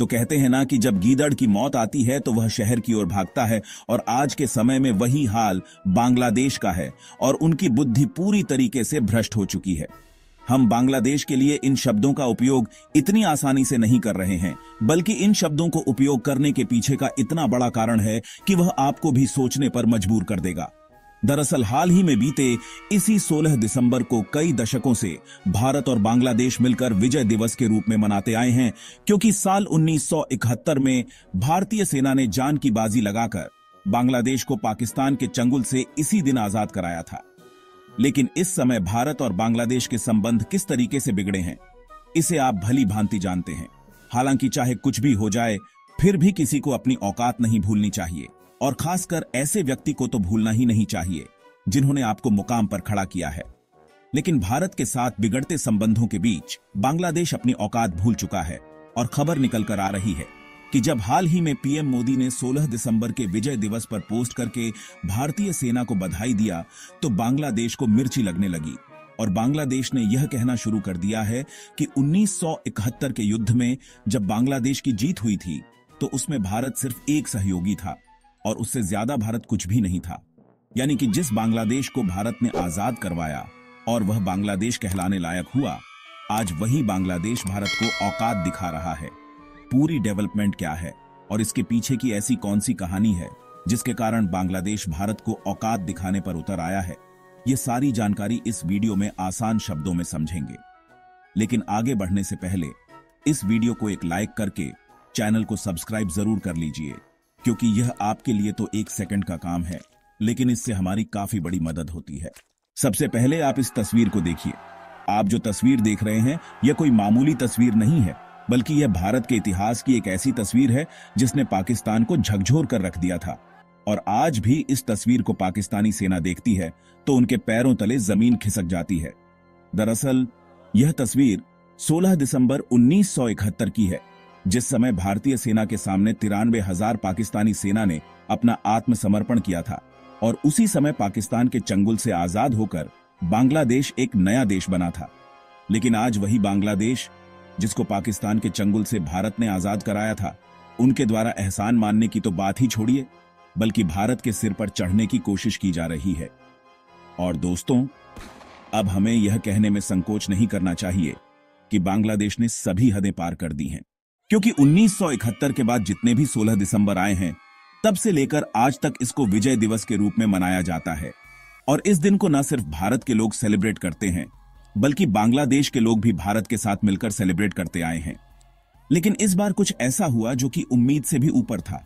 तो कहते हैं ना कि जब गीदड़ की मौत आती है तो वह शहर की ओर भागता है, और आज के समय में वही हाल बांग्लादेश का है और उनकी बुद्धि पूरी तरीके से भ्रष्ट हो चुकी है। हम बांग्लादेश के लिए इन शब्दों का उपयोग इतनी आसानी से नहीं कर रहे हैं, बल्कि इन शब्दों को उपयोग करने के पीछे का इतना बड़ा कारण है कि वह आपको भी सोचने पर मजबूर कर देगा। दरअसल हाल ही में बीते इसी 16 दिसंबर को कई दशकों से भारत और बांग्लादेश मिलकर विजय दिवस के रूप में मनाते आए हैं, क्योंकि साल 1971 में भारतीय सेना ने जान की बाजी लगाकर बांग्लादेश को पाकिस्तान के चंगुल से इसी दिन आजाद कराया था। लेकिन इस समय भारत और बांग्लादेश के संबंध किस तरीके से बिगड़े हैं, इसे आप भली भांति जानते हैं। हालांकि चाहे कुछ भी हो जाए, फिर भी किसी को अपनी औकात नहीं भूलनी चाहिए, और खासकर ऐसे व्यक्ति को तो भूलना ही नहीं चाहिए जिन्होंने आपको मुकाम पर खड़ा किया है। लेकिन भारत के साथ बिगड़ते संबंधों के बीच बांग्लादेश अपनी औकात भूल चुका है, और खबर निकल कर आ रही है कि जब हाल ही में पीएम मोदी ने 16 दिसंबर के विजय दिवस पर पोस्ट करके भारतीय सेना को बधाई दिया, तो बांग्लादेश को मिर्ची लगने लगी, और बांग्लादेश ने यह कहना शुरू कर दिया है कि 1971 के युद्ध में जब बांग्लादेश की जीत हुई थी तो उसमें भारत सिर्फ एक सहयोगी था, और उससे ज्यादा भारत कुछ भी नहीं था। यानी कि जिस बांग्लादेश को भारत ने आजाद करवाया और वह बांग्लादेश कहलाने लायक हुआ, आज वही बांग्लादेश भारत को औकात दिखा रहा है। पूरी डेवलपमेंट क्या है और इसके पीछे की ऐसी कौन सी कहानी है जिसके कारण बांग्लादेश भारत को औकात दिखाने पर उतर आया है, ये सारी जानकारी इस वीडियो में आसान शब्दों में समझेंगे। लेकिन आगे बढ़ने से पहले इस वीडियो को एक लाइक करके चैनल को सब्सक्राइब जरूर कर लीजिए, क्योंकि यह आपके लिए तो 1 सेकंड का काम है, लेकिन इससे हमारी काफी बड़ी मदद होती है। सबसे पहले आप इस तस्वीर को देखिए। आप जो तस्वीर देख रहे हैं यह कोई मामूली तस्वीर नहीं है, बल्कि यह भारत के इतिहास की एक ऐसी तस्वीर है जिसने पाकिस्तान को झकझोर कर रख दिया था। और आज भी इस तस्वीर को पाकिस्तानी सेना देखती है तो उनके पैरों तले जमीन खिसक जाती है। दरअसल यह तस्वीर 16 दिसंबर 1971 की है, जिस समय भारतीय सेना के सामने 93,000 पाकिस्तानी सेना ने अपना आत्मसमर्पण किया था, और उसी समय पाकिस्तान के चंगुल से आजाद होकर बांग्लादेश एक नया देश बना था। लेकिन आज वही बांग्लादेश जिसको पाकिस्तान के चंगुल से भारत ने आजाद कराया था, उनके द्वारा एहसान मानने की तो बात ही छोड़िए, बल्कि भारत के सिर पर चढ़ने की कोशिश की जा रही है। और दोस्तों, अब हमें यह कहने में संकोच नहीं करना चाहिए कि बांग्लादेश ने सभी हदें पार कर दी हैं, क्योंकि 1971 के बाद जितने भी 16 दिसंबर आए हैं, तब से लेकर आज तक इसको विजय दिवस के रूप में मनाया जाता है। और इस दिन को न सिर्फ भारत के लोग सेलिब्रेट करते हैं, बल्कि बांग्लादेश के लोग भी भारत के साथ मिलकर सेलिब्रेट करते आए हैं। लेकिन इस बार कुछ ऐसा हुआ जो कि उम्मीद से भी ऊपर था।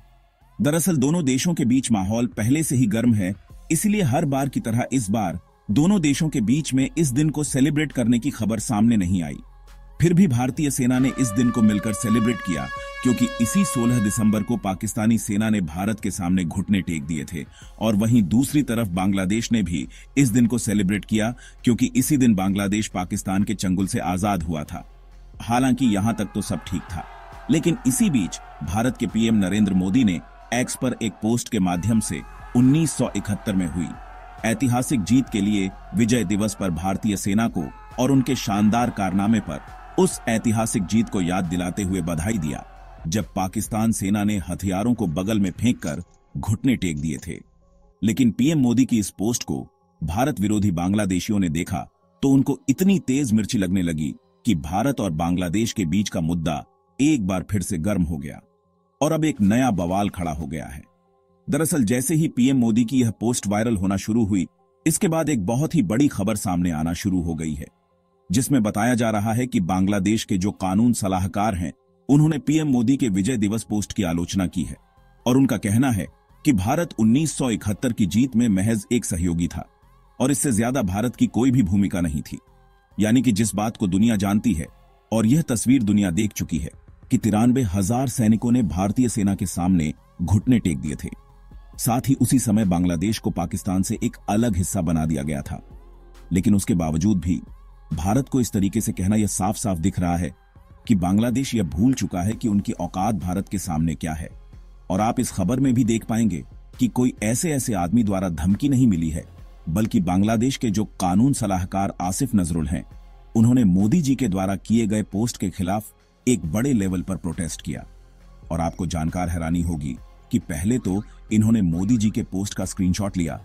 दरअसल दोनों देशों के बीच माहौल पहले से ही गर्म है, इसलिए हर बार की तरह इस बार दोनों देशों के बीच में इस दिन को सेलिब्रेट करने की खबर सामने नहीं आई। फिर भी भारतीय सेना ने इस दिन को मिलकर सेलिब्रेट किया, क्योंकि इसी 16 दिसंबर को पाकिस्तानी सेना ने भारत के सामने घुटने टेक दिए थे, और वहीं दूसरी तरफ बांग्लादेश ने भी इस दिन को सेलिब्रेट किया, क्योंकि इसी दिन बांग्लादेश पाकिस्तान के चंगुल से आजाद हुआ था। हालांकि यहां तक तो सब ठीक था, लेकिन इसी बीच भारत के पीएम नरेंद्र मोदी ने एक्स पर एक पोस्ट के माध्यम से 1971 में हुई ऐतिहासिक जीत के लिए विजय दिवस पर भारतीय सेना को और उनके शानदार कारनामे पर उस ऐतिहासिक जीत को याद दिलाते हुए बधाई दिया, जब पाकिस्तान सेना ने हथियारों को बगल में फेंककर घुटने टेक दिए थे। लेकिन पीएम मोदी की इस पोस्ट को भारत विरोधी बांग्लादेशियों ने देखा तो उनको इतनी तेज मिर्ची लगने लगी कि भारत और बांग्लादेश के बीच का मुद्दा एक बार फिर से गर्म हो गया, और अब एक नया बवाल खड़ा हो गया है। दरअसल जैसे ही पीएम मोदी की यह पोस्ट वायरल होना शुरू हुई, इसके बाद एक बहुत ही बड़ी खबर सामने आना शुरू हो गई है, जिसमें बताया जा रहा है कि बांग्लादेश के जो कानून सलाहकार हैं, उन्होंने पीएम मोदी के विजय दिवस पोस्ट की आलोचना की है, और उनका कहना है कि भारत 1971 की जीत में महज एक सहयोगी था, और इससे ज्यादा भारत की कोई भी भूमिका नहीं थी। यानी कि जिस बात को दुनिया जानती है, और यह तस्वीर दुनिया देख चुकी है, कि 93,000 सैनिकों ने भारतीय सेना के सामने घुटने टेक दिए थे। साथ ही उसी समय बांग्लादेश को पाकिस्तान से एक अलग हिस्सा बना दिया गया था। लेकिन उसके बावजूद भी भारत को इस तरीके से कहना यह साफ साफ दिख रहा है कि बांग्लादेश यह भूल चुका है कि उनकी औकात भारत के सामने क्या है। और आप इस खबर में भी देख पाएंगे कि कोई ऐसे ऐसे आदमी द्वारा धमकी नहीं मिली है, बल्कि बांग्लादेश के जो कानून सलाहकार आसिफ नजरुल हैं, उन्होंने मोदी जी के द्वारा किए गए पोस्ट के खिलाफ एक बड़े लेवल पर प्रोटेस्ट किया। और आपको जानकार हैरानी होगी कि पहले तो इन्होंने मोदी जी के पोस्ट का स्क्रीनशॉट लिया,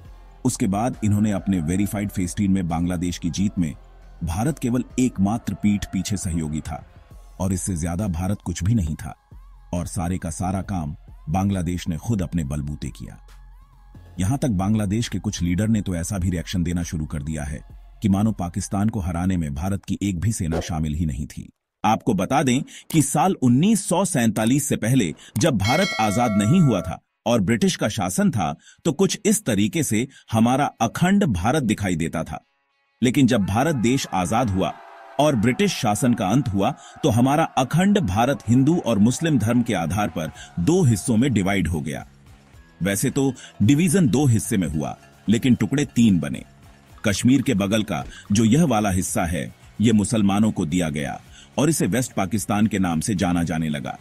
उसके बाद इन्होंने अपने वेरीफाइड फेस में बांग्लादेश की जीत में भारत केवल एकमात्र पीठ पीछे सहयोगी था और इससे ज्यादा भारत कुछ भी नहीं था, और सारे का सारा काम बांग्लादेश ने खुद अपने बलबूते किया। यहां तक बांग्लादेश के कुछ लीडर ने तो ऐसा भी रिएक्शन देना शुरू कर दिया है कि मानो पाकिस्तान को हराने में भारत की एक भी सेना शामिल ही नहीं थी। आपको बता दें कि साल 1947 से पहले जब भारत आजाद नहीं हुआ था और ब्रिटिश का शासन था तो कुछ इस तरीके से हमारा अखंड भारत दिखाई देता था, लेकिन जब भारत देश आजाद हुआ और ब्रिटिश शासन का अंत हुआ तो हमारा अखंड भारत हिंदू और मुस्लिम धर्म के आधार पर दो हिस्सों में डिवाइड हो गया। वैसे तो डिवीजन दो हिस्से में हुआ, लेकिन टुकड़े तीन बने। कश्मीर के बगल का जो यह वाला हिस्सा है यह मुसलमानों को दिया गया और इसे वेस्ट पाकिस्तान के नाम से जाना जाने लगा,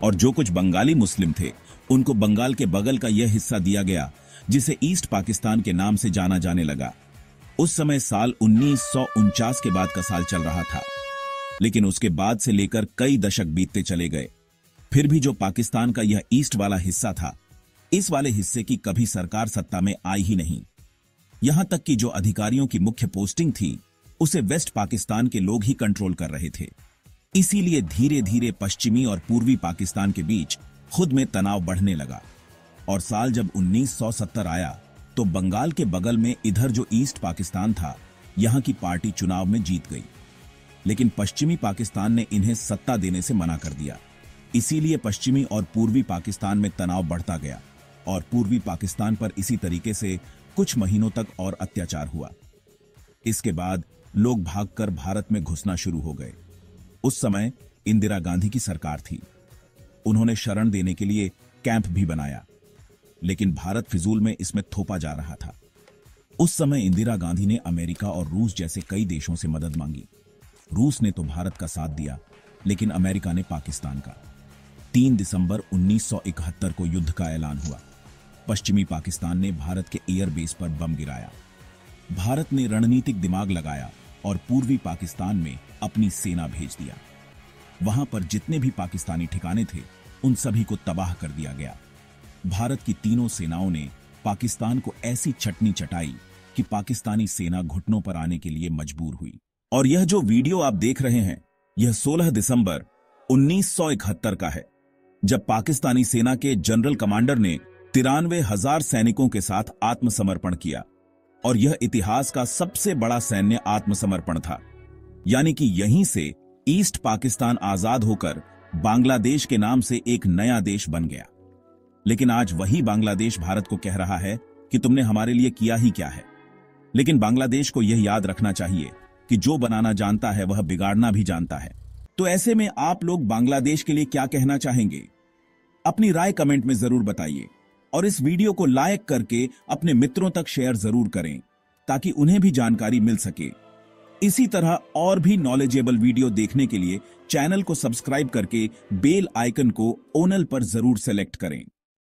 और जो कुछ बंगाली मुस्लिम थे उनको बंगाल के बगल का यह हिस्सा दिया गया जिसे ईस्ट पाकिस्तान के नाम से जाना जाने लगा। उस समय साल 1949 के बाद का साल चल रहा था, लेकिन उसके बाद से लेकर कई दशक बीतते चले गए, फिर भी जो पाकिस्तान का यह ईस्ट वाला हिस्सा था, इस वाले हिस्से की कभी सरकार सत्ता में आई ही नहीं। यहां तक कि जो अधिकारियों की मुख्य पोस्टिंग थी उसे वेस्ट पाकिस्तान के लोग ही कंट्रोल कर रहे थे। इसीलिए धीरे धीरे पश्चिमी और पूर्वी पाकिस्तान के बीच खुद में तनाव बढ़ने लगा, और साल जब 1970 आया तो बंगाल के बगल में इधर जो ईस्ट पाकिस्तान था यहां की पार्टी चुनाव में जीत गई, लेकिन पश्चिमी पाकिस्तान ने इन्हें सत्ता देने से मना कर दिया। इसीलिए पश्चिमी और पूर्वी पाकिस्तान में तनाव बढ़ता गया और पूर्वी पाकिस्तान पर इसी तरीके से कुछ महीनों तक और अत्याचार हुआ। इसके बाद लोग भागकर भारत में घुसना शुरू हो गए। उस समय इंदिरा गांधी की सरकार थी, उन्होंने शरण देने के लिए कैंप भी बनाया, लेकिन भारत फिजूल में इसमें थोपा जा रहा था। उस समय इंदिरा गांधी ने अमेरिका और रूस जैसे कई देशों से मदद मांगी। रूस ने तो भारत का साथ दिया, लेकिन अमेरिका ने पाकिस्तान का। 3 दिसंबर 1971 को युद्ध का ऐलान हुआ। पश्चिमी पाकिस्तान ने भारत के एयरबेस पर बम गिराया। भारत ने रणनीतिक दिमाग लगाया और पूर्वी पाकिस्तान में अपनी सेना भेज दिया। वहां पर जितने भी पाकिस्तानी ठिकाने थे उन सभी को तबाह कर दिया गया। भारत की तीनों सेनाओं ने पाकिस्तान को ऐसी चटनी चटाई कि पाकिस्तानी सेना घुटनों पर आने के लिए मजबूर हुई। और यह जो वीडियो आप देख रहे हैं यह 16 दिसंबर 1971 का है, जब पाकिस्तानी सेना के जनरल कमांडर ने 93,000 सैनिकों के साथ आत्मसमर्पण किया, और यह इतिहास का सबसे बड़ा सैन्य आत्मसमर्पण था। यानी कि यहीं से ईस्ट पाकिस्तान आजाद होकर बांग्लादेश के नाम से एक नया देश बन गया। लेकिन आज वही बांग्लादेश भारत को कह रहा है कि तुमने हमारे लिए किया ही क्या है। लेकिन बांग्लादेश को यह याद रखना चाहिए कि जो बनाना जानता है वह बिगाड़ना भी जानता है। तो ऐसे में आप लोग बांग्लादेश के लिए क्या कहना चाहेंगे? अपनी राय कमेंट में जरूर बताइए, और इस वीडियो को लाइक करके अपने मित्रों तक शेयर जरूर करें ताकि उन्हें भी जानकारी मिल सके। इसी तरह और भी नॉलेजेबल वीडियो देखने के लिए चैनल को सब्सक्राइब करके बेल आइकन को ओनल पर जरूर सेलेक्ट करें।